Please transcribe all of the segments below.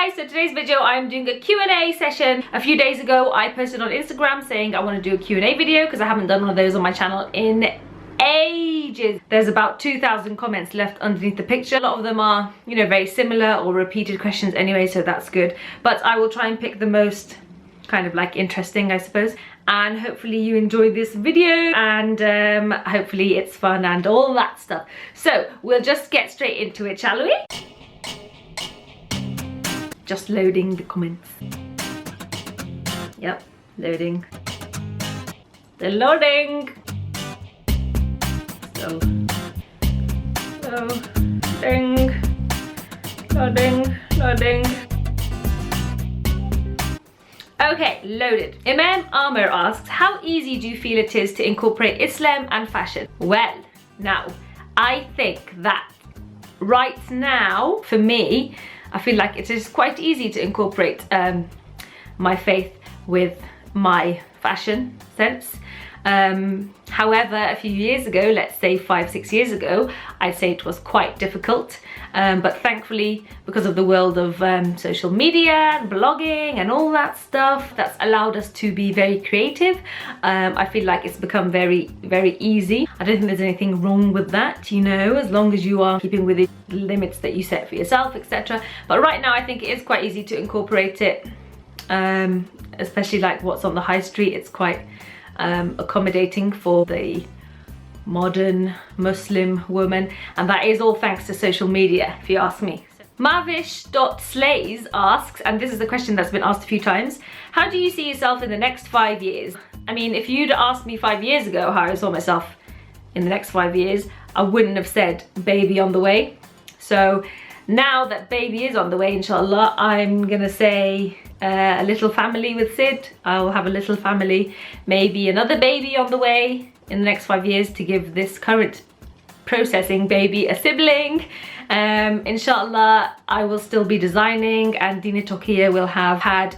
guys, so today's video I'm doing a Q&A session. A few days ago I posted on Instagram saying I want to do a Q&A video because I haven't done one of those on my channel in ages. There's about 2,000 comments left underneath the picture. A lot of them are, you know, very similar or repeated questions anyway, so that's good. But I will try and pick the most kind of like interesting, I suppose. And hopefully you enjoyed this video and hopefully it's fun and all that stuff. So we'll just get straight into it, shall we? Just loading the comments. Yep, loading. They're loading. So, loading. Okay, loaded. Imam Amr asks, how easy do you feel it is to incorporate Islam and fashion? Well, now, I think that right now, for me, I feel like it is quite easy to incorporate my faith with my fashion sense. However, a few years ago, let's say 5-6 years ago, I'd say it was quite difficult. But thankfully, because of the world of social media and blogging and all that stuff, that's allowed us to be very creative. I feel like it's become very, very easy. I don't think there's anything wrong with that, you know, as long as you are keeping within the limits that you set for yourself, etc. But right now, I think it is quite easy to incorporate it, especially like what's on the high street. It's quite accommodating for the modern Muslim woman, and that is all thanks to social media, if you ask me. Mavish.slays asks, and this is a question that's been asked a few times, how do you see yourself in the next 5 years? I mean, if you'd asked me 5 years ago how I saw myself in the next 5 years, I wouldn't have said baby on the way. So now that baby is on the way, inshallah, I'm gonna say a little family with Sid. I'll have a little family, maybe another baby on the way in the next 5 years to give this current processing baby a sibling. Inshallah, I will still be designing, and Dina Tokia will have had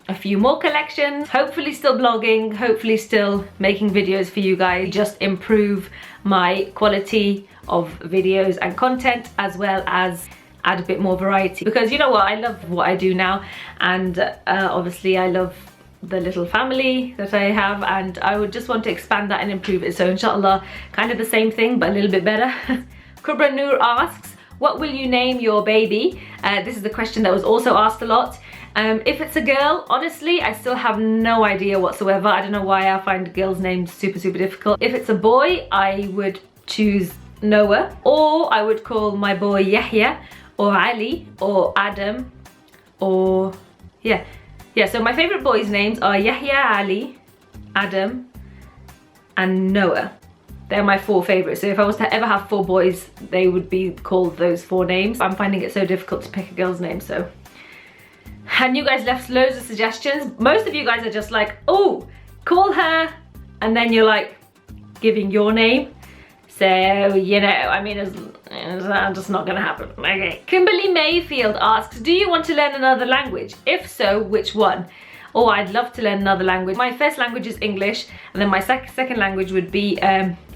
a few more collections, hopefully still blogging, hopefully still making videos for you guys, just improve my quality of videos and content, as well as add a bit more variety, because you know what, I love what I do now, and obviously I love the little family that I have, and I would just want to expand that and improve it. So inshallah, kind of the same thing but a little bit better. Kubra Noor asks, what will you name your baby? This is the question that was also asked a lot. If it's a girl, honestly, I still have no idea whatsoever. I don't know why I find girls' names super difficult. If it's a boy, I would choose Noah, or I would call my boy Yahya, or Ali, or Adam, or yeah, so my favorite boys' names are Yahya, Ali, Adam, and Noah. They're my 4 favorites. So if I was to ever have 4 boys, they would be called those 4 names. I'm finding it so difficult to pick a girl's name, so. And you guys left loads of suggestions. Most of you guys are just like, oh, call her, and then you're like giving your name. So, you know, I mean, it's just not gonna happen. Okay. Kimberly Mayfield asks, do you want to learn another language? If so, which one? Oh, I'd love to learn another language. My first language is English, and then my second language would be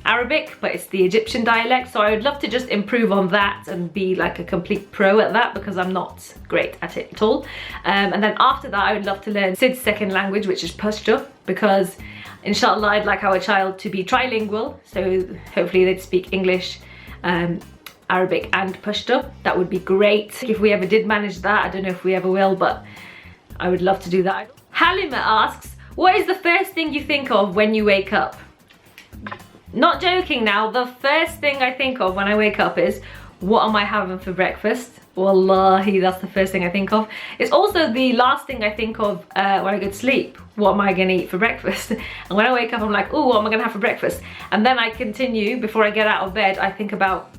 Arabic, but it's the Egyptian dialect. So I would love to just improve on that and be like a complete pro at that, because I'm not great at it at all. And then after that, I would love to learn Sid's second language, which is Pashto, because inshallah, I'd like our child to be trilingual, so hopefully they'd speak English, Arabic and Pashto. That would be great. If we ever did manage that, I don't know if we ever will, but I would love to do that. Halima asks, what is the first thing you think of when you wake up? Not joking now, the first thing I think of when I wake up is, what am I having for breakfast? Wallahi, that's the first thing I think of. It's also the last thing I think of when I go to sleep. What am I gonna eat for breakfast? And when I wake up, I'm like, oh, what am I gonna have for breakfast? And then I continue, before I get out of bed, I think about,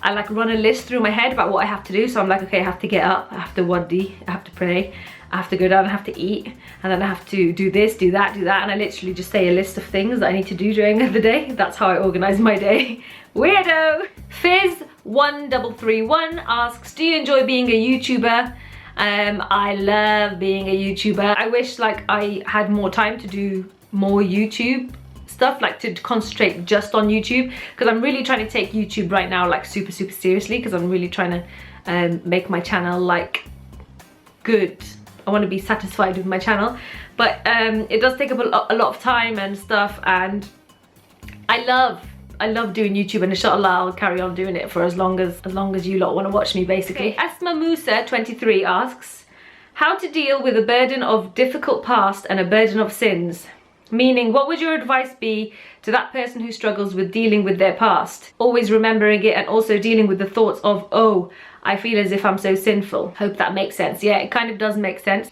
I like run a list through my head about what I have to do. So I'm like, okay, I have to get up, I have to wadi, I have to pray, I have to go down, I have to eat, and then I have to do this, do that, and I literally just say a list of things that I need to do during the day. That's how I organize my day. Weirdo! Fizz1331 asks, do you enjoy being a YouTuber? I love being a YouTuber. I wish like I had more time to do more YouTube stuff, like to concentrate just on YouTube, because I'm really trying to take YouTube right now like super seriously, because I'm really trying to make my channel like good. I want to be satisfied with my channel, but it does take up a lot of time and stuff, and I love doing YouTube, and inshallah I'll carry on doing it for as long as you lot want to watch me, basically. Okay. Asma Musa 23 asks, how to deal with a burden of difficult past and a burden of sins? Meaning, what would your advice be to that person who struggles with dealing with their past, always remembering it, and also dealing with the thoughts of, oh, I feel as if I'm so sinful? Hope that makes sense. Yeah, it kind of does make sense.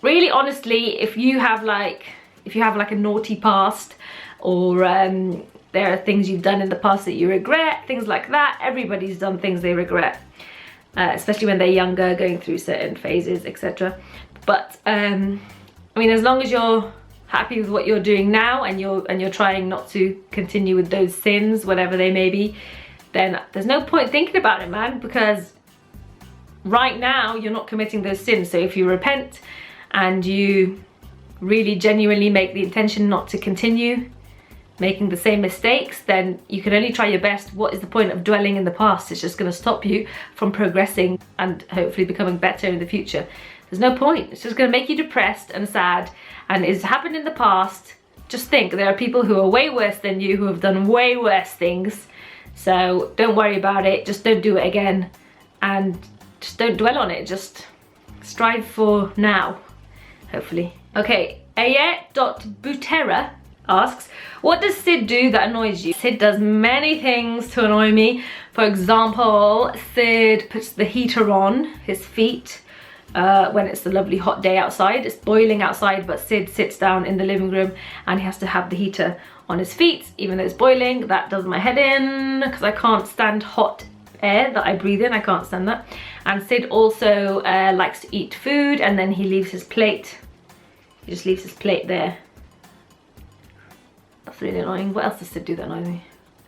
Really, honestly, if you have like a naughty past, or there are things you've done in the past that you regret, things like that. Everybody's done things they regret, especially when they're younger, going through certain phases, etc. But I mean, as long as you're happy with what you're doing now, and you're trying not to continue with those sins, whatever they may be, then there's no point thinking about it, man, because right now you're not committing those sins. So if you repent and you really genuinely make the intention not to continue making the same mistakes, then you can only try your best. What is the point of dwelling in the past? It's just going to stop you from progressing and hopefully becoming better in the future. There's no point. It's just going to make you depressed and sad, and it's happened in the past. Just think, there are people who are way worse than you, who have done way worse things. So don't worry about it, just don't do it again, and just don't dwell on it. Just strive for now, hopefully. Okay, Aye.Butera asks, what does Sid do that annoys you? Sid does many things to annoy me. For example, Sid puts the heater on his feet when it's a lovely hot day outside. It's boiling outside, but Sid sits down in the living room and he has to have the heater on his feet even though it's boiling. That does my head in, because I can't stand hot air that I breathe in. I can't stand that. And Sid also likes to eat food, and then he leaves his plate. He just leaves his plate there. That's really annoying. What else does Sid do that annoys me?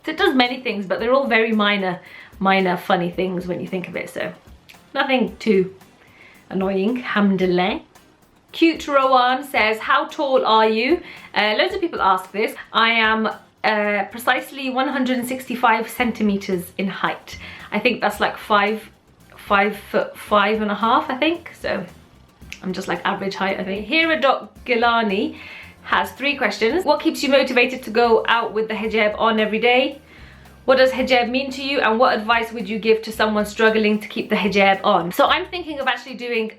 Sid does many things, but they're all very minor funny things when you think of it, so nothing too annoying, alhamdulillah. Cute Rowan says, how tall are you? Loads of people ask this. I am precisely 165 centimeters in height. I think that's like 5'5", I think. So I'm just like average height, I think. Hira Gilani has 3 questions. What keeps you motivated to go out with the hijab on every day? What does hijab mean to you, and what advice would you give to someone struggling to keep the hijab on? So I'm thinking of actually doing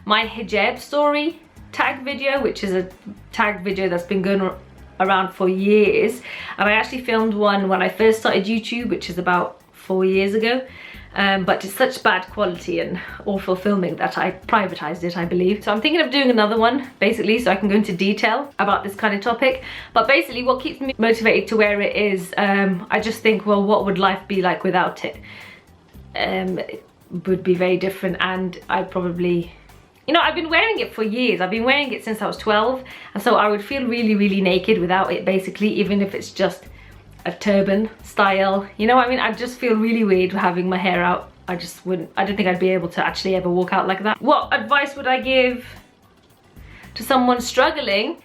my hijab story tag video, which is a tag video that's been going around for years, and I actually filmed one when I first started YouTube, which is about 4 years ago. But it's such bad quality and awful filming that I privatized it, I believe. So I'm thinking of doing another one, basically, so I can go into detail about this kind of topic. But basically what keeps me motivated to wear it is, I just think, well, what would life be like without it? It would be very different, and I'd probably, you know, I've been wearing it for years. I've been wearing it since I was 12, and so I would feel really naked without it, basically, even if it's just a turban style, you know what I mean? I just feel really weird having my hair out. I just wouldn't, I don't think I'd be able to actually ever walk out like that. What advice would I give to someone struggling?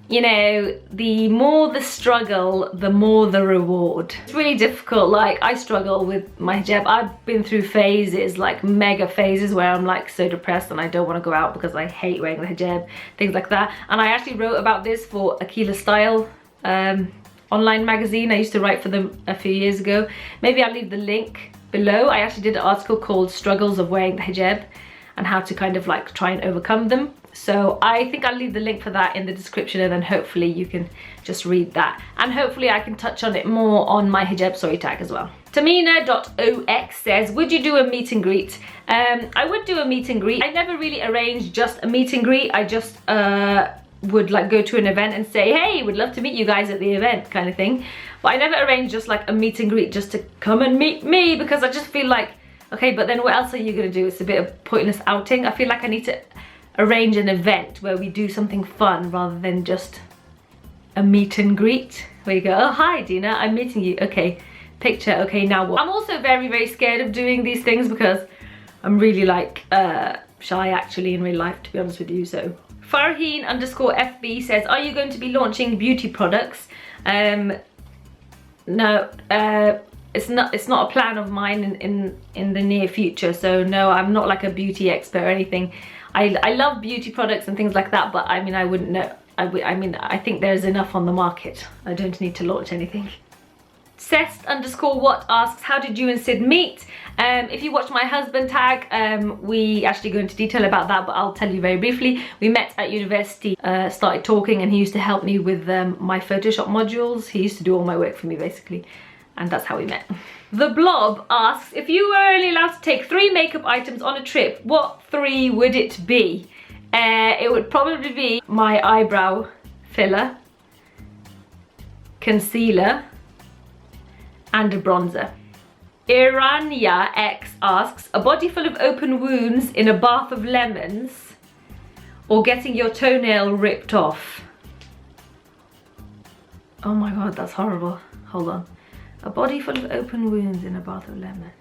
You know, the more the struggle, the more the reward. It's really difficult. Like, I struggle with my hijab. I've been through phases, like mega phases, where I'm like so depressed and I don't want to go out because I hate wearing the hijab, things like that. And I actually wrote about this for Akila Style online magazine. I used to write for them a few years ago. Maybe I'll leave the link below. I actually did an article called Struggles of Wearing the Hijab and how to kind of like try and overcome them. So I think I'll leave the link for that in the description, and then hopefully you can just read that. And hopefully I can touch on it more on my hijab story tag as well. Tamina.ox says, would you do a meet and greet? I would do a meet and greet. I never really arranged just a meet and greet. I just would like go to an event and say, hey, would love to meet you guys at the event, kind of thing. But I never arranged just like a meet and greet just to come and meet me, because I just feel like, okay, but then what else are you gonna do? It's a bit of pointless outing. I feel like I need to arrange an event where we do something fun rather than just a meet and greet where you go, oh hi Dina, I'm meeting you, okay, picture, okay, now what? I'm also very scared of doing these things because I'm really like shy actually in real life, to be honest with you. So Farheen_FB says, are you going to be launching beauty products? No, it's not a plan of mine in the near future. So no, I'm not like a beauty expert or anything. I love beauty products and things like that, but I mean, I wouldn't know. I mean, I think there's enough on the market. I don't need to launch anything. Cest_what asks, how did you and Sid meet? If you watch my husband tag, we actually go into detail about that, but I'll tell you very briefly. We met at university, started talking, and he used to help me with my Photoshop modules. He used to do all my work for me, basically, and that's how we met. The Blob asks, if you were only allowed to take 3 makeup items on a trip, what 3 would it be? It would probably be my eyebrow filler, concealer, and a bronzer. Irania X asks, a body full of open wounds in a bath of lemons, or getting your toenail ripped off? Oh my god, that's horrible. Hold on. A body full of open wounds in a bath of lemons.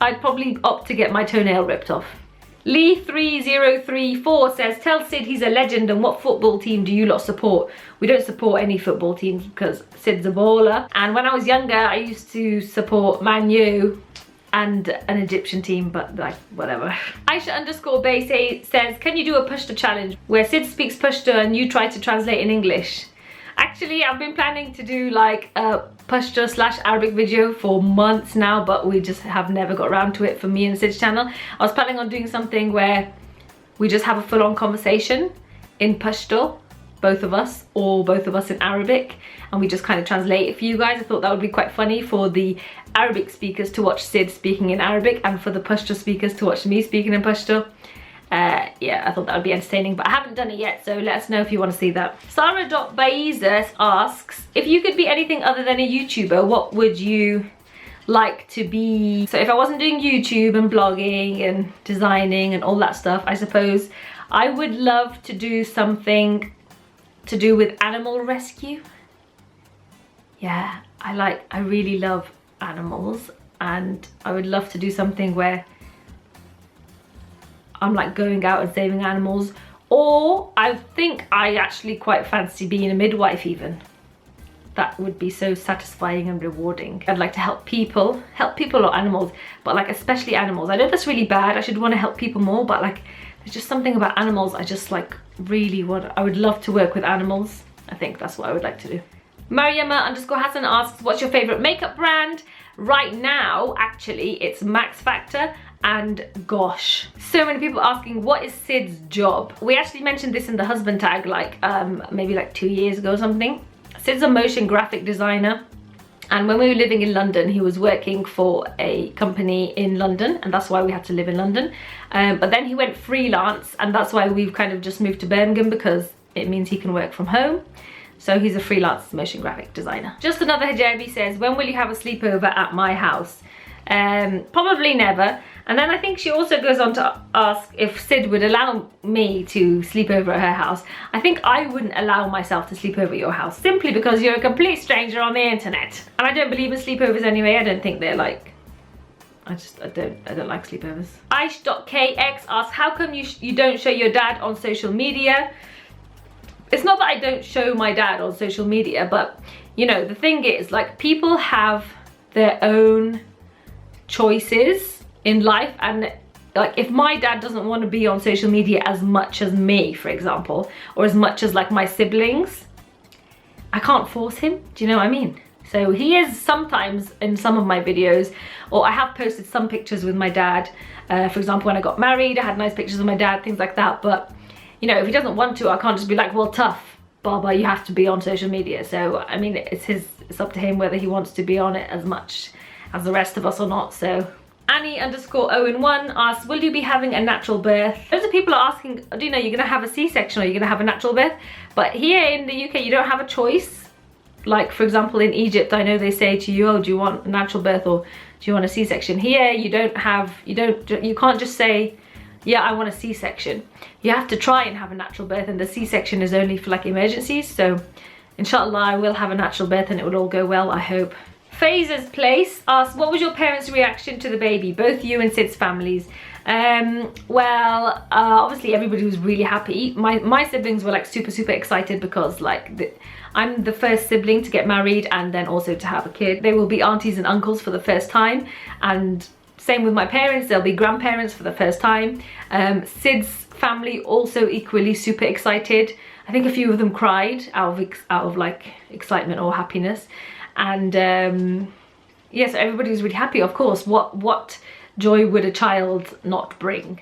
I'd probably opt to get my toenail ripped off. Lee3034 says, tell Sid he's a legend, and what football team do you lot support? We don't support any football teams because Sid's a baller. And when I was younger, I used to support Man U and an Egyptian team, but like, whatever. Aisha_Bay says, can you do a Pashto challenge where Sid speaks Pashto and you try to translate in English? Actually, I've been planning to do like a Pashto/Arabic video for months now, but we just have never got around to it for me and Sid's channel. I was planning on doing something where we just have a full-on conversation in Pashto, both of us, or both of us in Arabic, and we just kind of translate it for you guys. I thought that would be quite funny for the Arabic speakers to watch Sid speaking in Arabic, and for the Pashto speakers to watch me speaking in Pashto. Yeah, I thought that would be entertaining, but I haven't done it yet, so let us know if you want to see that. Sarah.Baizas asks, if you could be anything other than a YouTuber, what would you like to be? So if I wasn't doing YouTube and blogging and designing and all that stuff, I suppose I would love to do something to do with animal rescue. Yeah, I really love animals, and I would love to do something where I'm like going out and saving animals, or I think I actually quite fancy being a midwife even. That would be so satisfying and rewarding. I'd like to help people or animals, but like especially animals. I know that's really bad, I should want to help people more, but like there's just something about animals I just like really want. I would love to work with animals. I think that's what I would like to do. Mariama_Hassan asks, what's your favorite makeup brand? Right now, actually, it's Max Factor and Gosh. So many people asking, what is Sid's job? We actually mentioned this in the husband tag like maybe like 2 years ago or something. Sid's a motion graphic designer, and when we were living in London, he was working for a company in London, and that's why we had to live in London. But then he went freelance, and that's why we've kind of just moved to Birmingham, because it means he can work from home. So he's a freelance motion graphic designer. Just another hijabi says, when will you have a sleepover at my house? Probably never. And then I think she also goes on to ask if Sid would allow me to sleep over at her house. I think I wouldn't allow myself to sleep over at your house, simply because you're a complete stranger on the internet. And I don't believe in sleepovers anyway. I don't think they're like, I don't like sleepovers. Aish.kx asks, how come you don't show your dad on social media? It's not that I don't show my dad on social media, but you know, the thing is, like, people have their own choices in life, and like if my dad doesn't want to be on social media as much as me, for example, or as much as like my siblings, I can't force him. Do you know what I mean? So he is sometimes in some of my videos, or I have posted some pictures with my dad. For example, when I got married, I had nice pictures of my dad, things like that. But you know, if he doesn't want to, I can't just be like, well, tough, Baba, you have to be on social media. So I mean, it's up to him whether he wants to be on it as much as the rest of us or not. So Annie_01 asks, will you be having a natural birth? Loads of people are asking, do you know you're gonna have a C-section or you're gonna have a natural birth? But here in the UK, you don't have a choice. Like, for example, in Egypt, I know they say to you, oh, do you want a natural birth or do you want a C-section? Here, you can't just say, yeah, I want a C-section. You have to try and have a natural birth, and the C-section is only for like emergencies. So inshallah, I will have a natural birth and it will all go well, I hope. Phaser's Place asks, what was your parents' reaction to the baby, both you and Sid's families? Well, obviously everybody was really happy. My siblings were like super excited, because like I'm the first sibling to get married and then also to have a kid. They will be aunties and uncles for the first time, and same with my parents, they'll be grandparents for the first time. Sid's family also equally super excited. I think a few of them cried out of like excitement or happiness. And yes, everybody was really happy, of course. What joy would a child not bring?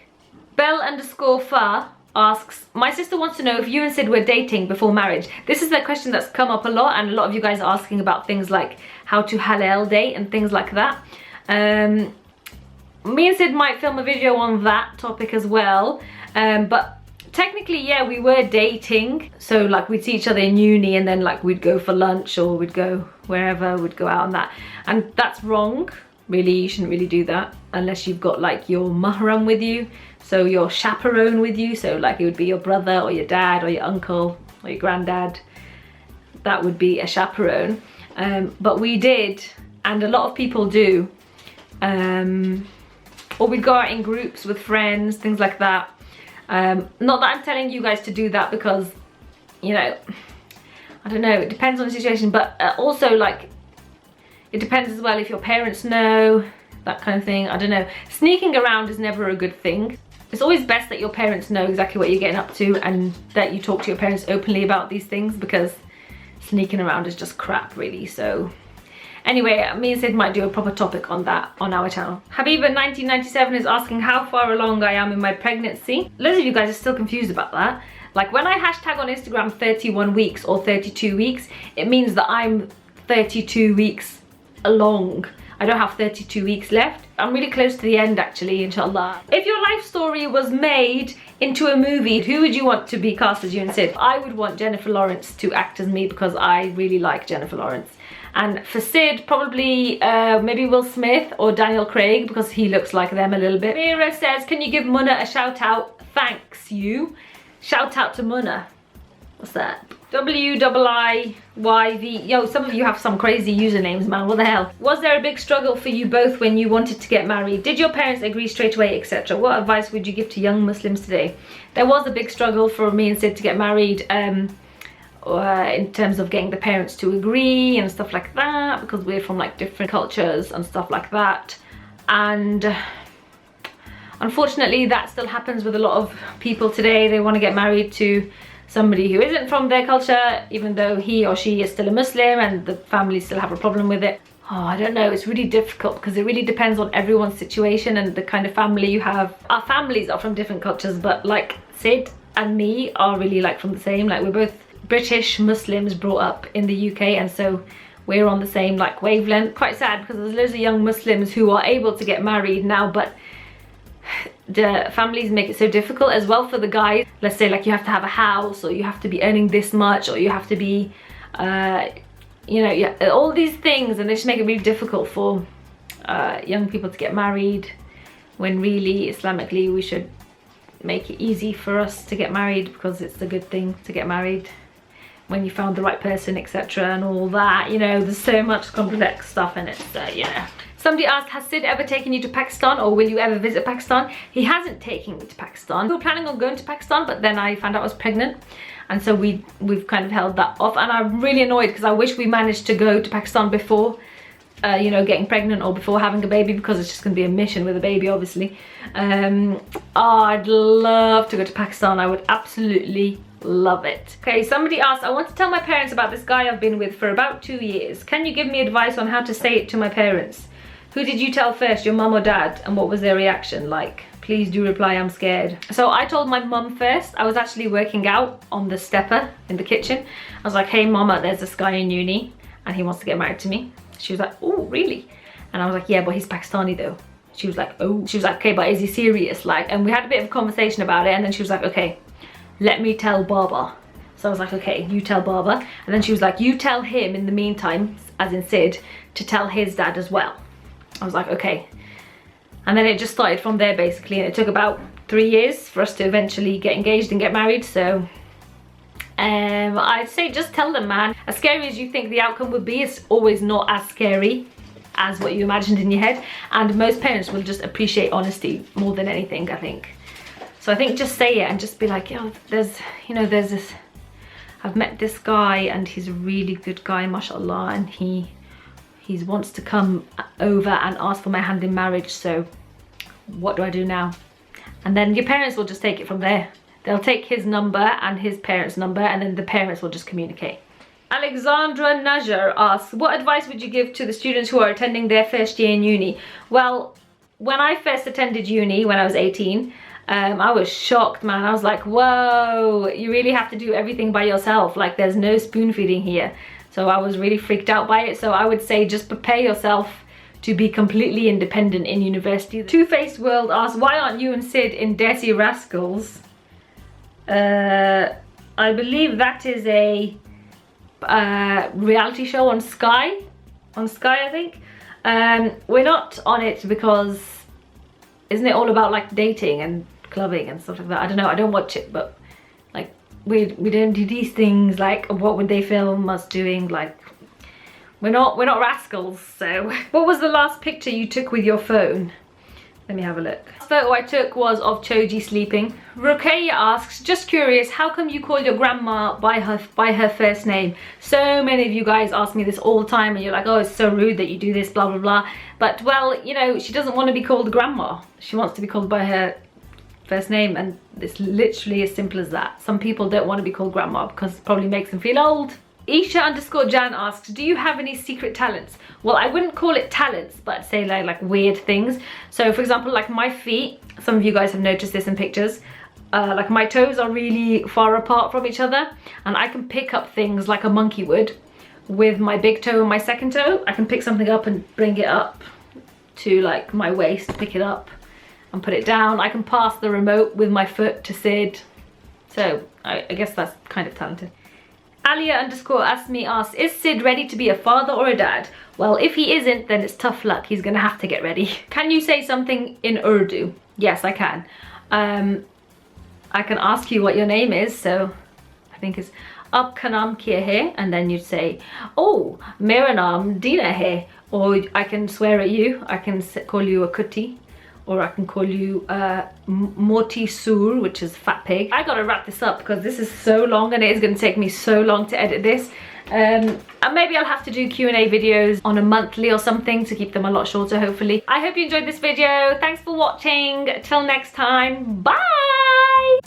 Bell_Fa asks, my sister wants to know if you and Sid were dating before marriage. This is a question that's come up a lot, and a lot of you guys are asking about things like how to halal date and things like that. Me and Sid might film a video on that topic as well, but technically, yeah, we were dating. So like we'd see each other in uni, and then like we'd go for lunch, or we'd go wherever, we'd go out on that. And that's wrong, really. You shouldn't really do that unless you've got like your mahram with you, so your chaperone with you. So like it would be your brother or your dad or your uncle or your granddad. That would be a chaperone. But we did, and a lot of people do, or we'd go out in groups with friends, things like that. Not that I'm telling you guys to do that, because, you know, I don't know, it depends on the situation, but also like it depends as well if your parents know, that kind of thing. I don't know. Sneaking around is never a good thing. It's always best that your parents know exactly what you're getting up to, and that you talk to your parents openly about these things, because sneaking around is just crap, really. So anyway, me and Sid might do a proper topic on that on our channel. Habiba1997 is asking how far along I am in my pregnancy. Loads of you guys are still confused about that. Like when I hashtag on Instagram 31 weeks or 32 weeks, it means that I'm 32 weeks along. I don't have 32 weeks left. I'm really close to the end, actually, inshallah. If your life story was made into a movie, who would you want to be cast as you and Sid? I would want Jennifer Lawrence to act as me, because I really like Jennifer Lawrence. And for Sid, probably maybe Will Smith or Daniel Craig, because he looks like them a little bit. Mira says, can you give Munna a shout out? Thanks, you. Shout out to Munna. What's that? WIIYV. Yo, some of you have some crazy usernames, man. What the hell? Was there a big struggle for you both when you wanted to get married? Did your parents agree straight away, etc.? What advice would you give to young Muslims today? There was a big struggle for me and Sid to get married. In terms of getting the parents to agree and stuff like that, because we're from like different cultures and stuff like that. And unfortunately that still happens with a lot of people today. They want to get married to somebody who isn't from their culture, even though he or she is still a Muslim, and the family still have a problem with it. Oh, I don't know, it's really difficult, because it really depends on everyone's situation and the kind of family you have. Our families are from different cultures, but like Sid and me are really like from the same, like we're both British Muslims brought up in the UK, and so we're on the same like wavelength. Quite sad, because there's loads of young Muslims who are able to get married now, but the families make it so difficult as well for the guys. Let's say like you have to have a house, or you have to be earning this much, or you have to be you know, yeah, all these things, and they just make it really difficult for young people to get married, when really Islamically we should make it easy for us to get married, because it's a good thing to get married when you found the right person, etc. and all that. You know, there's so much complex stuff in it, so you know. Somebody asked, has Sid ever taken you to Pakistan, or will you ever visit Pakistan? He hasn't taken me to Pakistan. We were planning on going to Pakistan, but then I found out I was pregnant, and so we've kind of held that off. And I'm really annoyed, because I wish we managed to go to Pakistan before you know, getting pregnant or before having a baby, because it's just gonna be a mission with a baby, obviously. Oh, I'd love to go to Pakistan. I would absolutely love it. Okay, somebody asked, I want to tell my parents about this guy I've been with for about 2 years. Can you give me advice on how to say it to my parents? Who did you tell first, your mum or dad? And what was their reaction like? Please do reply, I'm scared. So I told my mum first. I was actually working out on the stepper in the kitchen. I was like, hey mama, there's this guy in uni and he wants to get married to me. She was like, oh, really? And I was like, yeah, but he's Pakistani though. She was like, oh. She was like, okay, but is he serious? Like, and we had a bit of a conversation about it, and then she was like, okay, let me tell Baba. So I was like, okay, you tell Baba. And then she was like, you tell him in the meantime, as in Sid, to tell his dad as well. I was like, okay. And then it just started from there, basically, and it took about 3 years for us to eventually get engaged and get married. So I'd say just tell them, man. As scary as you think the outcome would be, it's always not as scary as what you imagined in your head. And most parents will just appreciate honesty more than anything, I think. So I think just say it and just be like, there's this I've met this guy and he's a really good guy, mashallah, and he wants to come over and ask for my hand in marriage, so what do I do now? And then your parents will just take it from there. They'll take his number and his parents' number, and then the parents will just communicate. Alexandra Najar asks, what advice would you give to the students who are attending their first year in uni? Well, when I first attended uni when I was 18, I was shocked, man. I was like, whoa, you really have to do everything by yourself. Like, there's no spoon feeding here. So I was really freaked out by it. So I would say just prepare yourself to be completely independent in university. Two-Faced World asks, why aren't you and Sid in Dirty Rascals? I believe that is a reality show on Sky. I think. We're not on it because isn't it all about like dating and clubbing and stuff like that? I don't know, I don't watch it, but like we don't do these things. Like, what would they film us doing? Like, we're not rascals. So what was the last picture you took with your phone? Let me have a look. The photo I took was of Choji sleeping. Ruqayya asks, just curious, how come you call your grandma by her first name? So many of you guys ask me this all the time, and you're like, oh, it's so rude that you do this, blah, blah, blah. But, well, you know, she doesn't want to be called grandma. She wants to be called by her first name, and it's literally as simple as that. Some people don't want to be called grandma because it probably makes them feel old. Isha_Jan asks, do you have any secret talents? Well, I wouldn't call it talents, but say like weird things. So for example, like my feet, some of you guys have noticed this in pictures, like my toes are really far apart from each other, and I can pick up things like a monkey would with my big toe and my second toe. I can pick something up and bring it up to like my waist, pick it up and put it down. I can pass the remote with my foot to Sid. So I guess that's kind of talented. Alia_Asmi asks, is Sid ready to be a father or a dad? Well, if he isn't, then it's tough luck. He's gonna have to get ready. Can you say something in Urdu? Yes, I can. I can ask you what your name is. So I think it's Aapka naam kya hai? And then you'd say, oh, mera naam Dina hai. Or I can swear at you. I can call you a kutti. Or I can call you Moti Sur, which is fat pig. I gotta wrap this up because this is so long and it is gonna take me so long to edit this. And maybe I'll have to do Q&A videos on a monthly or something to keep them a lot shorter, hopefully. I hope you enjoyed this video. Thanks for watching. Till next time, bye!